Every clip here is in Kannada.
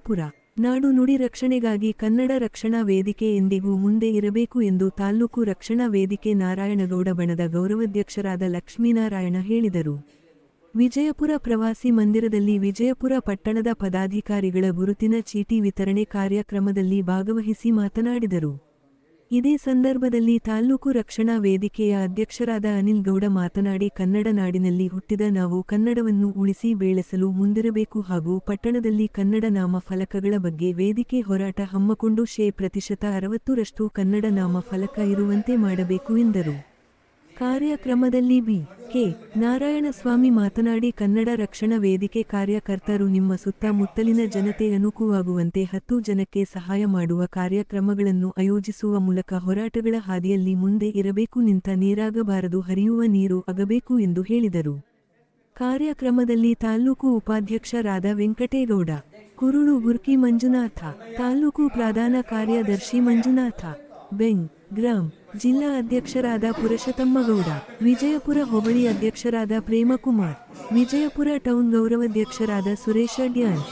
ವಿಜಯಪುರ ನಾಡು ನುಡಿ ರಕ್ಷಣೆಗಾಗಿ ಕನ್ನಡ ರಕ್ಷಣಾ ವೇದಿಕೆ ಎಂದಿಗೂ ಮುಂದೆ ಇರಬೇಕು ಎಂದು ತಾಲ್ಲೂಕು ರಕ್ಷಣಾ ವೇದಿಕೆ ನಾರಾಯಣಗೌಡ ಬಣದ ಗೌರವಾಧ್ಯಕ್ಷರಾದ ಲಕ್ಷ್ಮೀನಾರಾಯಣ ಹೇಳಿದರು. ವಿಜಯಪುರ ಪ್ರವಾಸಿ ಮಂದಿರದಲ್ಲಿ ವಿಜಯಪುರ ಪಟ್ಟಣದ ಪದಾಧಿಕಾರಿಗಳ ಗುರುತಿನ ಚೀಟಿ ವಿತರಣೆ ಕಾರ್ಯಕ್ರಮದಲ್ಲಿ ಭಾಗವಹಿಸಿ ಮಾತನಾಡಿದರು. ಇದೇ ಸಂದರ್ಭದಲ್ಲಿ ತಾಲ್ಲೂಕು ರಕ್ಷಣಾ ವೇದಿಕೆಯ ಅಧ್ಯಕ್ಷರಾದ ಅನಿಲ್ ಗೌಡ ಮಾತನಾಡಿ, ಕನ್ನಡ ನಾಡಿನಲ್ಲಿ ಹುಟ್ಟಿದ ನಾವು ಕನ್ನಡವನ್ನು ಉಳಿಸಿ ಬೆಳೆಸಲು ಮುಂದಿರಬೇಕು ಹಾಗೂ ಪಟ್ಟಣದಲ್ಲಿ ಕನ್ನಡ ನಾಮ ಫಲಕಗಳ ಬಗ್ಗೆ ವೇದಿಕೆ ಹೋರಾಟ ಹಮ್ಮಿಕೊಂಡು 60% ಕನ್ನಡ ನಾಮ ಫಲಕ ಇರುವಂತೆ ಮಾಡಬೇಕು ಎಂದರು. ಕಾರ್ಯಕ್ರಮದಲ್ಲಿ ಬಿ.ಕೆ. ನಾರಾಯಣಸ್ವಾಮಿ ಮಾತನಾಡಿ, ಕನ್ನಡ ರಕ್ಷಣಾ ವೇದಿಕೆ ಕಾರ್ಯಕರ್ತರು ನಿಮ್ಮ ಸುತ್ತಮುತ್ತಲಿನ ಜನತೆ ಅನುಕೂಲವಾಗುವಂತೆ 10 ಜನಕ್ಕೆ ಸಹಾಯ ಮಾಡುವ ಕಾರ್ಯಕ್ರಮಗಳನ್ನು ಆಯೋಜಿಸುವ ಮೂಲಕ ಹೋರಾಟಗಳ ಹಾದಿಯಲ್ಲಿ ಮುಂದೆ ಇರಬೇಕು, ನಿಂತ ನೀರಾಗಬಾರದು, ಹರಿಯುವ ನೀರು ಆಗಬೇಕು ಎಂದು ಹೇಳಿದರು. ಕಾರ್ಯಕ್ರಮದಲ್ಲಿ ತಾಲ್ಲೂಕು ಉಪಾಧ್ಯಕ್ಷರಾದ ವೆಂಕಟೇಗೌಡ, ಕುರುಳು ಗುರ್ಕಿ ಮಂಜುನಾಥ, ತಾಲ್ಲೂಕು ಪ್ರಧಾನ ಕಾರ್ಯದರ್ಶಿ ಮಂಜುನಾಥ, ಬೆಂಗ್ ಗ್ರಾಮ್ ಜಿಲ್ಲಾ ಅಧ್ಯಕ್ಷರಾದ ಪುರುಷೋತ್ತಮ್ಮಗೌಡ, ವಿಜಯಪುರ ಹೋಬಳಿ ಅಧ್ಯಕ್ಷರಾದ ಪ್ರೇಮಕುಮಾರ್, ವಿಜಯಪುರ ಟೌನ್ ಗೌರವಾಧ್ಯಕ್ಷರಾದ ಸುರೇಶ ಡ್ಯಾನ್,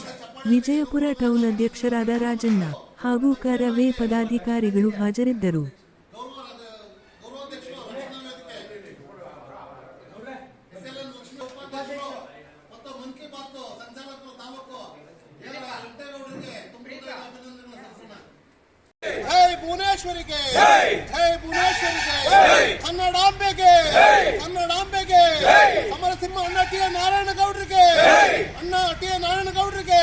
ವಿಜಯಪುರ ಟೌನ್ ಅಧ್ಯಕ್ಷರಾದ ರಾಜಣ್ಣ ಹಾಗೂ ಕರವೇ ಪದಾಧಿಕಾರಿಗಳು ಹಾಜರಿದ್ದರು. ಭುವನೇಶ್ವರಿಗೆ ಜೈ, ಭುವನೇಶ್ವರಿಗೆ ಕನ್ನಡಾಂಬೆಗೆ, ಕನ್ನಡಾಂಬೆಗೆ, ಸಮರಸಿಂಹ ಅಣ್ಣ ಟಿ ನಾರಾಯಣಗೌಡರಿಗೆ, ಅಣ್ಣ ಟಿ ನಾರಾಯಣಗೌಡರಿಗೆ,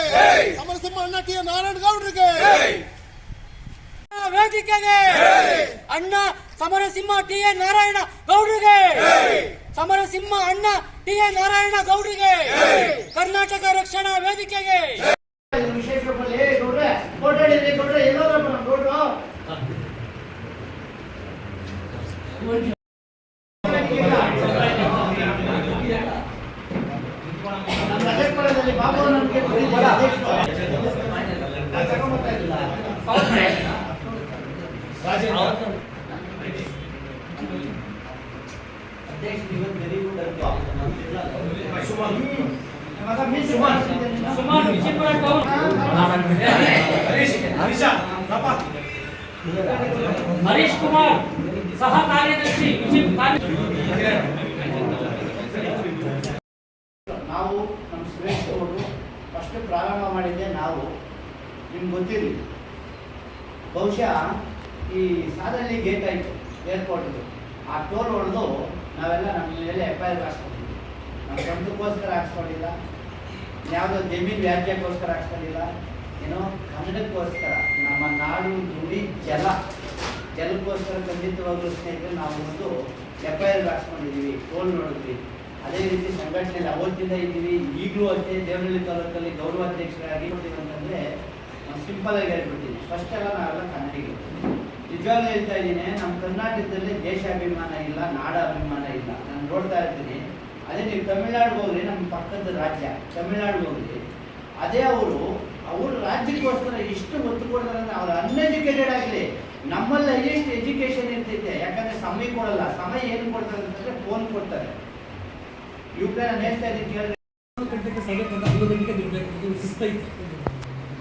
ಸಮರಸಿಂಹ ಅಣ್ಣ ಟಿ ನಾರಾಯಣಗೌಡರಿಗೆ, ವೇದಿಕೆಗೆ ಅಣ್ಣ ಸಮರಸಿಂಹ ಟಿ ನಾರಾಯಣ ಗೌಡರಿಗೆ, ಸಮರಸಿಂಹ ಅಣ್ಣ ಟಿ ನಾರಾಯಣ ಗೌಡರಿಗೆ, ಕರ್ನಾಟಕ ರಕ್ಷಣಾ ವೇದಿಕೆಗೆ ಹರೀಶ್ ಕುಮಾರ್ ಸಹ ಕಾರ್ಯದರ್ಶಿ. ನಾವು ನಮ್ಮ ಸುರೇಶ್ ಅವರು ಫಸ್ಟ್ ಪ್ರಾರಂಭ ಮಾಡಿದ್ದೆ ನಾವು, ನಿಮ್ಗೆ ಗೊತ್ತಿರಲಿ, ಬಹುಶಃ ಈ ಸಾದಲ್ಲಿ ಗೇಟ್ ಆಯಿತು ಏರ್ಪೋರ್ಟ್ದು, ಆ ಟೋಲ್ ಹೊಡೆದು ನಾವೆಲ್ಲ ನಮ್ಮ ಮೇಲೆ FIR ಹಾಕ್ಸ್ಕೊಂಡಿದ್ವಿ. ನಮ್ಮ ಸ್ವಂತಕ್ಕೋಸ್ಕರ ಹಾಕ್ಸ್ಕೊಂಡಿಲ್ಲ, ಯಾವುದೋ ಜಮೀನು ವ್ಯಾಜ್ಯಕ್ಕೋಸ್ಕರ ಹಾಕ್ಸ್ಕೊಂಡಿಲ್ಲ, ಏನೋ ಕನ್ನಡಕ್ಕೋಸ್ಕರ, ನಮ್ಮ ನಾಡು ನುಡಿ ಜಲಕ್ಕೋಸ್ಕರ ಖಂಡಿತವಾಗ್ಲೂ ಸ್ನೇಹಿತರೆ ನಾವು ಒಂದು FIR ಹಾಕ್ಸ್ಕೊಂಡಿದ್ದೀವಿ, ಟೋಲ್ ನೋಡಿದ್ವಿ. ಅದೇ ರೀತಿ ಸಂಘಟನೆಯಲ್ಲಿ ಅವತ್ತಿಂದ ಇದ್ದೀವಿ, ಈಗಲೂ ಅಷ್ಟೇ. ದೇವನಹಳ್ಳಿ ತಾಲೂಕಲ್ಲಿ ಗೌರವಾಧ್ಯಕ್ಷರಾಗಿ ಅಂತಂದರೆ ನಾವು ಸಿಂಪಲ್ ಆಗಿ ಹೇಳ್ಬಿಡ್ತೀನಿ, ಫಸ್ಟ್ ಎಲ್ಲ ನಾವೆಲ್ಲ ಕನ್ನಡಿಗರು. ನಿಜವಾಗ್ಲೂ ಹೇಳ್ತಾ ಇದ್ದೀನಿ, ನಮ್ಮ ಕರ್ನಾಟಕದಲ್ಲಿ ದೇಶಾಭಿಮಾನ ಇಲ್ಲ, ನಾಡಾಭಿಮಾನ ಇಲ್ಲ. ನಾನು ನೋಡ್ತಾ ಇರ್ತೀನಿ. ಅದೇ ನೀವು ತಮಿಳ್ನಾಡಿಗೆ ಹೋಗ್ರಿ, ನಮ್ಮ ಪಕ್ಕದ ರಾಜ್ಯ ತಮಿಳ್ನಾಡಿಗೆ ಹೋಗ್ರಿ, ಅದೇ ಅವರು ರಾಜ್ಯಕ್ಕೋಸ್ಕರ ಇಷ್ಟು ಒತ್ತು ಕೊಡ್ತಾರೆ ಅಂದರೆ ಅವ್ರು ಅನ್ಎಜುಕೇಟೆಡ್ ಆಗಲಿ. ನಮ್ಮಲ್ಲಿ ಹೈಯೆಸ್ಟ್ ಎಜುಕೇಷನ್ ಇರ್ತೈತೆ, ಯಾಕಂದರೆ ಸಮಯ ಕೊಡಲ್ಲ. ಸಮಯ ಏನು ಕೊಡ್ತಾರೆ ಅಂತಂದರೆ ಫೋನ್ ಕೊಡ್ತಾರೆ.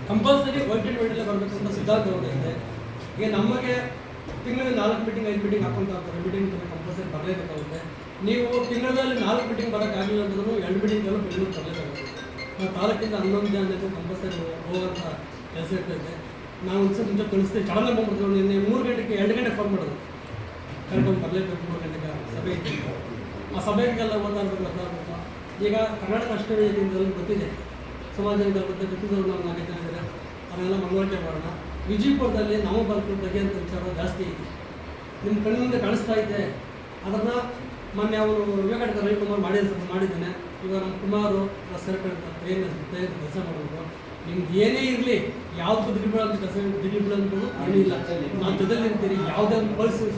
ಕಂಪಲ್ಸರಿ ವೈಟ್ ಅಂಡ್ ವೈಟ್ ಬರಬೇಕು ಅಂತ ಸಿದ್ಧಾಂತ ಇದೆ. ಈಗ ನಮಗೆ ತಿಂಗಳಲ್ಲಿ 4 ಮೀಟಿಂಗ್ 5 ಮೀಟಿಂಗ್ ಹಾಕೊಂತ ಇರ್ತಾರೆ. ಮೀಟಿಂಗ್ ಕಂಪಲ್ಸರಿ ಬರಲೇಬೇಕಾಗುತ್ತೆ. ನೀವು ತಿಂಗಳಲ್ಲಿ 4 ಮೀಟಿಂಗ್ ಬರೋಕ್ಕಾಗಲಿಲ್ಲ ಅಂದ್ರೂ 2 ಮೀಟಿಂಗ್ಗಳು ಬೆಂಗಳೂರು ತರಲೇಬೇಕಾಗುತ್ತೆ. ನಾವು ತಾಲೂಕಿಂದ 11 ಜನಕ್ಕೆ ಕಂಪಲ್ಸರಿ ಹೋಗೋಂಥ ಕೆಲಸ ಇರ್ತೈತೆ. ನಾವು ಒಂದ್ಸಲ ಮುಂಚೆ ತಿಳಿಸ್ತೀವಿ, ಚಾಲನೆ ಬಂದ್ಬಿಡ್ತೀವಿ. ನಿನ್ನೆ 3 ಗಂಟೆಗೆ 2 ಗಂಟೆಗೆ ಫೋನ್ ಮಾಡೋದು, ಕರೆಕ್ಟಾಗಿ ಬರಲೇಬೇಕು, 3 ಗಂಟೆಗೆ ಸಭೆ ಇತ್ತು. ಆ ಸಭೆಗೆಲ್ಲ ಗೊತ್ತಾಗಬೇಕು. ಈಗ ಕರ್ನಾಟಕ ಅಷ್ಟೇ ಗೊತ್ತಿದೆ, ಸುಮಾರು ಜನಗಳು ಗೊತ್ತಿದ್ದವರು ನಾವು 4 ಜನ ಇದ್ದಾರೆ. ಅದನ್ನೆಲ್ಲ ಮನವರಿಕೆ ಮಾಡೋಣ. ವಿಜಯಪುರದಲ್ಲಿ ನಾವು ಬರ್ಕೊಂಡು ತೆಗೆಯುವಂಥ ವಿಚಾರ ಜಾಸ್ತಿ ಇದೆ, ನಿಮ್ಮ ಕಣ್ಣು ಮುಂದೆ ಕಾಣಿಸ್ತಾ ಇದೆ. ಅದನ್ನು ಮೊನ್ನೆ ಅವರು ವಿವೇಕಾನಂದ ರವಿಕುಮಾರ್ ಮಾಡಿದ್ದಾನೆ. ಇವಾಗ ನಮ್ಮ ಕುಮಾರು ಸೇರ್ಕೊಂಡು ಕೆಲಸ ಮಾಡಬೇಕು. ನಿಮ್ಗೆ ಏನೇ ಇರಲಿ, ಯಾವುದು ದಿಗ್ಬಿಡೋಂಥ ಕೆಲಸ ದಿಗ್ಬಿಡೋದು ಏನೂ ಇಲ್ಲ. ನಾವು ಜೊತೆಲಿ ನಿಂತೀರಿ. ಯಾವುದೇ ಒಂದು ಪರಿಸ್ಥಿತಿ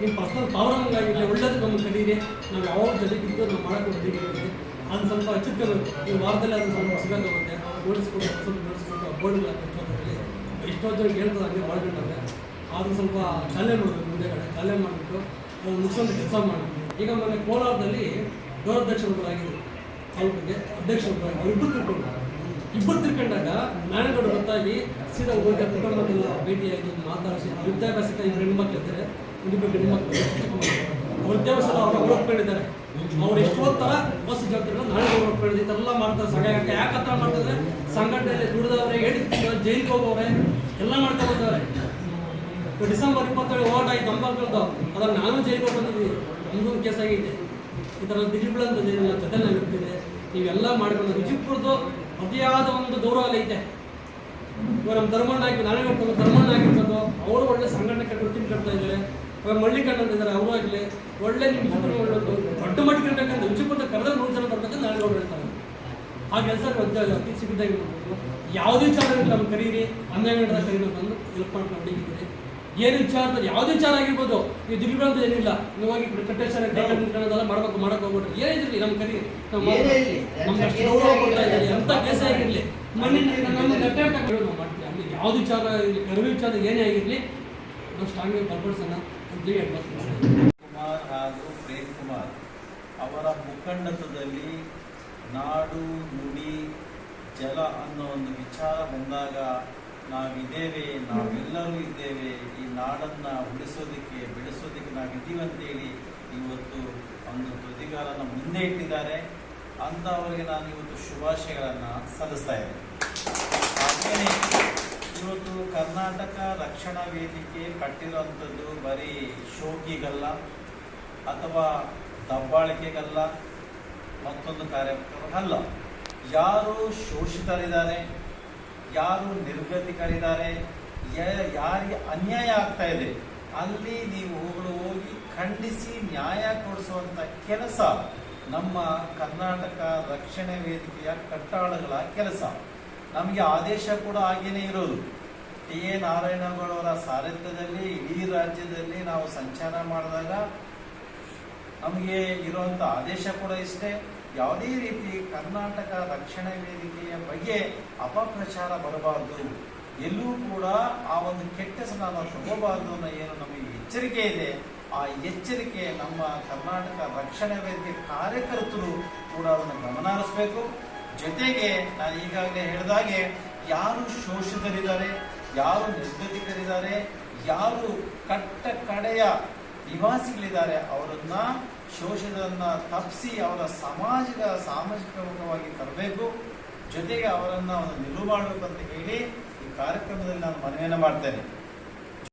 ನಿಮ್ಮ ಪರ್ಸನಲ್ ಪ್ರಾಬ್ಲಮ್ ಆಗಿರಲಿ, ಒಳ್ಳೇದಕ್ಕೆ ನಮ್ಗೆ ಕಲೀರಿ. ನಾವು ಯಾವ ಜೊತೆಗಿದ್ದು ನಾವು ಮಾಡೋಕ್ಕೆ ರೆಡಿಗಿರ್ತೀವಿ. ಅದನ್ನು ಸ್ವಲ್ಪ ಹಚ್ಚಿಟ್ಕೋಬೇಕು. ಈ ವಾರದಲ್ಲಿ ಅದನ್ನು ಸ್ವಲ್ಪ ಸಿಗೋಕ್ಕಾಗುತ್ತೆ. ಓಡಿಸ್ಕೊಂಡು ಸ್ವಲ್ಪ ನಡೆಸ್ಕೊಂಡು ಬೋರ್ಡ್ಗಳು ಹಾಕಿ ಎಷ್ಟೊತ್ತು ಹೇಳ್ತದೆ ಹಂಗೆ ಮಾಡ್ಕೊಂಡ್ರೆ ಅದನ್ನು ಸ್ವಲ್ಪ ಚಾಲನೆ ಮಾಡಬೇಕು. ಮುಂದೆಗಡೆ ಚಾಲನೆ ಮಾಡಿಬಿಟ್ಟು ಅದನ್ನು ಮುಗಿಸೋಂಥ ಕೆಲಸ ಮಾಡಬೇಕು. ಈಗ ಮೊನ್ನೆ ಕೋಲಾರದಲ್ಲಿ ಗೌರವಾಧ್ಯಕ್ಷರೊಬ್ಬರಾಗಿದ್ದರು, ತಾಲೂಕಿಗೆ ಅಧ್ಯಕ್ಷರೊಬ್ಬರಾಗಿ ಅವರಿಬ್ಬರು ತಿಳ್ಕೊಂಡು ಇಬ್ಬರು ತಿಳ್ಕೊಂಡಾಗ ನಾರಾಯಣಗೌಡ ಗೊತ್ತಾಗಿ ಸೀದಾ ಹೋಗಿ ಕುಟುಂಬದಲ್ಲ ಭೇಟಿಯಾಗಿ ಮಾತಾಡಿಸಿ ವಿದ್ಯಾಭ್ಯಾಸಕ್ಕೆ ಇಬ್ಬರು ಹೆಣ್ಮಕ್ಳು ಇದ್ದಾರೆ, ಇಬ್ಬರು ಹೆಣ್ಮಕ್ಳು ಅವ್ರ ವಿದ್ಯಾಭ್ಯಾಸ ಅವ್ರು ಒಪ್ಕೊಂಡಿದ್ದಾರೆ. ಅವ್ರು ಎಷ್ಟು ಓದ್ತಾರ ಬಸ್ ಜವಾಬ್ದಾರಿ ನಾರಾಯಣಗೌಡ ಒಪ್ಕೊಂಡಿದ್ದು ಇದೆಲ್ಲ ಮಾಡ್ತಾರೆ. ಸಂಘಟನೆ ಯಾಕೆ ಹತ್ರ ಮಾಡ್ತಾರೆ, ಸಂಘಟನೆಯಲ್ಲಿ ದುಡಿದವ್ರೆ, ಜೈಲಿಗೆ ಹೋಗೋರೆ ಎಲ್ಲ ಮಾಡ್ಕೊಂಡು ಹೋದವ್ರೆ. ಡಿಸೆಂಬರ್ 27 ಓಟ್ ಆಯ್ತು ಅಂಬಾಲ್ಕಲ್ದು, ಅದ್ರಲ್ಲಿ ನಾನು ಜೈಲಿಗೆ ಬಂದಿದ್ದೀವಿ, ನಮ್ದೊಂದು ಕೇಸ್ ಆಗೈತೆ. ಈ ಥರ ದಿಲೀಪ್ ಅಂತ ಜೊತೆ ನಾವು ಇರ್ತಿದೆ. ನೀವೆಲ್ಲ ಮಾಡ್ಕೊಂಡು ವಿಜಯಪುರದ್ದು ಅತಿಯಾದ ಒಂದು ಗೌರವ ಐತೆ. ಇವಾಗ ನಮ್ಮ ಧರ್ಮಣ್ಣ ಹಾಕಿ ನಾರಾಯಣಗೌಡ ಧರ್ಮಣ್ಣ ಹಾಕಿರ್ಬೋದು, ಅವರು ಒಳ್ಳೆ ಸಂಘಟನೆ ಕಟ್ಟಿ ಕಟ್ತಾ ಇದ್ದಾರೆ. ಇವಾಗ ಮಳ್ಳಿಕಣ್ಣ ಅಂತಿದ್ದಾರೆ, ಅವರು ಆಗಲಿ ಒಳ್ಳೆ ನಿಮ್ಮ ದೊಡ್ಡ ಮಟ್ಟಿಗೆ ಇರಬೇಕಂತ ವಿಜಯಪುರದ ಕರೆದ 100 ಜನ ಬರ್ಬೇಕಂತ ನಾರಾಯಣಗೌಡ ಹೇಳ್ತಾರೆ. ಆ ಕೆಲಸ ಅತಿ ಸಿಕ್ಕಿದ್ದಾಗಿ ಯಾವುದೇ ವಿಚಾರ ನಮ್ಗೆ ಕರೀರಿ, 12 ಗಂಟೆ ಕರೀಬೇಕು ಅಂದು ಹೆಲ್ಪ್ ಮಾಡ್ಕೊಂಡು ಹೊಡಿತಿದ್ದೀರಿ. ಏನು ವಿಚಾರದಲ್ಲಿ ಯಾವುದೇ ವಿಚಾರ ಆಗಿರ್ಬೋದು, ನೀವು ದಿಲೀಪ್ ಅಂತ ಏನಿಲ್ಲ, ನೀವು ಹೋಗಿ ಕಟ್ಟೇಶ್ವರ ನಿಂತ್ಕೊಳ್ಳೋದೆಲ್ಲ ಮಾಡಕ್ಕೆ ಹೋಗ್ಬಿಟ್ರಿ. ಏನಿದ್ರಿ ನಮ್ಮ ಕರಿ ನಮ್ಗೆ ಅಷ್ಟು ಗೌರವ ಕೊಡ್ತಾ ಇದ್ದಾರೆ. ಎಂಥ ಕೇಸ ಆಗಿರಲಿ ಮಣ್ಣಿನ ನಮ್ಮ ನಾವು ಮಾಡ್ತೀವಿ. ಅಲ್ಲಿ ಯಾವ್ದು ವಿಚಾರ ಕರುವಿ ವಿಚಾರ ಏನೇ ಆಗಿರಲಿ ನಾವು ಸ್ಟ್ರಾಂಗ್ ಆಗಿ ಬಲಪಡಿಸೋಣ ಅಂತೇಳಿ ಹೇಳ್ಬೋದು. ಕುಮಾರ್ ಹಾಗೂ ಪ್ರೇಮ್ ಕುಮಾರ್ ಅವರ ಮುಖಂಡತ್ವದಲ್ಲಿ ನಾಡು ನುಡಿ ಜಲ ಅನ್ನೋ ಒಂದು ವಿಚಾರ ಬಂದಾಗ ನಾವಿದ್ದೇವೆ, ನಾವೆಲ್ಲರೂ ಇದ್ದೇವೆ, ಈ ನಾಡನ್ನು ಉಳಿಸೋದಕ್ಕೆ ಬೆಳೆಸೋದಕ್ಕೆ ನಾವಿದ್ದೀವಿ ಅಂತೇಳಿ ಇವತ್ತು ಒಂದು ಪ್ರತಿಗಾರನ ಮುಂದೆ ಇಟ್ಟಿದ್ದಾರೆ. ಅಂಥವರಿಗೆ ನಾನು ಇವತ್ತು ಶುಭಾಶಯಗಳನ್ನು ಸಲ್ಲಿಸ್ತಾ ಇದ್ದೇನೆ. ಹಾಗೆಯೇ ಇವತ್ತು ಕರ್ನಾಟಕ ರಕ್ಷಣಾ ವೇದಿಕೆ ಕಟ್ಟಿರುವಂಥದ್ದು ಬರೀ ಶೋಕಿಗಲ್ಲ ಅಥವಾ ದಬ್ಬಾಳಿಕೆಗಲ್ಲ, ಮತ್ತೊಂದು ಕಾರ್ಯಕ್ರಮ ಅಲ್ಲ. ಯಾರು ಶೋಷಿತರಿದ್ದಾರೆ, ಯಾರು ನಿರ್ಗತಿಕರಿದ್ದಾರೆ, ಯಾರಿಗೆ ಅನ್ಯಾಯ ಆಗ್ತಾ ಇದೆ ಅಲ್ಲಿ ನೀವು ಹೋಗಿ ಖಂಡಿಸಿ ನ್ಯಾಯ ಕೊಡಿಸುವಂಥ ಕೆಲಸ ನಮ್ಮ ಕರ್ನಾಟಕ ರಕ್ಷಣಾ ವೇದಿಕೆಯ ಕಟ್ಟಾಳಗಳ ಕೆಲಸ. ನಮಗೆ ಆದೇಶ ಕೂಡ ಹಾಗೇನೇ ಇರೋದು. ಟಿ.ಎ. ನಾರಾಯಣಗೌಡ ಅವರ ಸಾರಥ್ಯದಲ್ಲಿ ಇಡೀ ರಾಜ್ಯದಲ್ಲಿ ನಾವು ಸಂಚಾರ ಮಾಡಿದಾಗ ನಮಗೆ ಇರುವಂಥ ಆದೇಶ ಕೂಡ ಇಷ್ಟೇ. ಯಾವುದೇ ರೀತಿ ಕರ್ನಾಟಕ ರಕ್ಷಣಾ ವೇದಿಕೆಯ ಬಗ್ಗೆ ಅಪಪ್ರಚಾರ ಬರಬಾರ್ದು, ಎಲ್ಲೂ ಕೂಡ ಆ ಒಂದು ಕೆಟ್ಟ ಹೆಸರನ್ನು ನಾವು ತಗೋಬಾರ್ದು ಅನ್ನೋ ಏನು ನಮಗೆ ಎಚ್ಚರಿಕೆ ಇದೆ. ಆ ಎಚ್ಚರಿಕೆ ನಮ್ಮ ಕರ್ನಾಟಕ ರಕ್ಷಣಾ ವೇದಿಕೆ ಕಾರ್ಯಕರ್ತರು ಕೂಡ ಅದನ್ನು ಗಮನ ಹರಿಸಬೇಕು. ಜೊತೆಗೆ ನಾನು ಈಗಾಗಲೇ ಹೇಳಿದಾಗೆ ಯಾರು ಶೋಷಿತರಿದ್ದಾರೆ, ಯಾರು ನಿರ್ಗತಿಕರಿದ್ದಾರೆ, ಯಾರು ಕಟ್ಟ ಕಡೆಯ ನಿವಾಸಿಗಳಿದ್ದಾರೆ ಅವರನ್ನ ಶೋಷಣೆಯನ್ನು ತಪ್ಪಿಸಿ ಅವರ ಸಾಮಾಜಿಕವಾಗಿ ತರಬೇಕು. ಜೊತೆಗೆ ಅವರನ್ನು ನಿಲುವು ಮಾಡಬೇಕು ಅಂತ ಹೇಳಿ ಈ ಕಾರ್ಯಕ್ರಮದಲ್ಲಿ ನಾನು ಮನವಿಯನ್ನು ಮಾಡ್ತೇನೆ.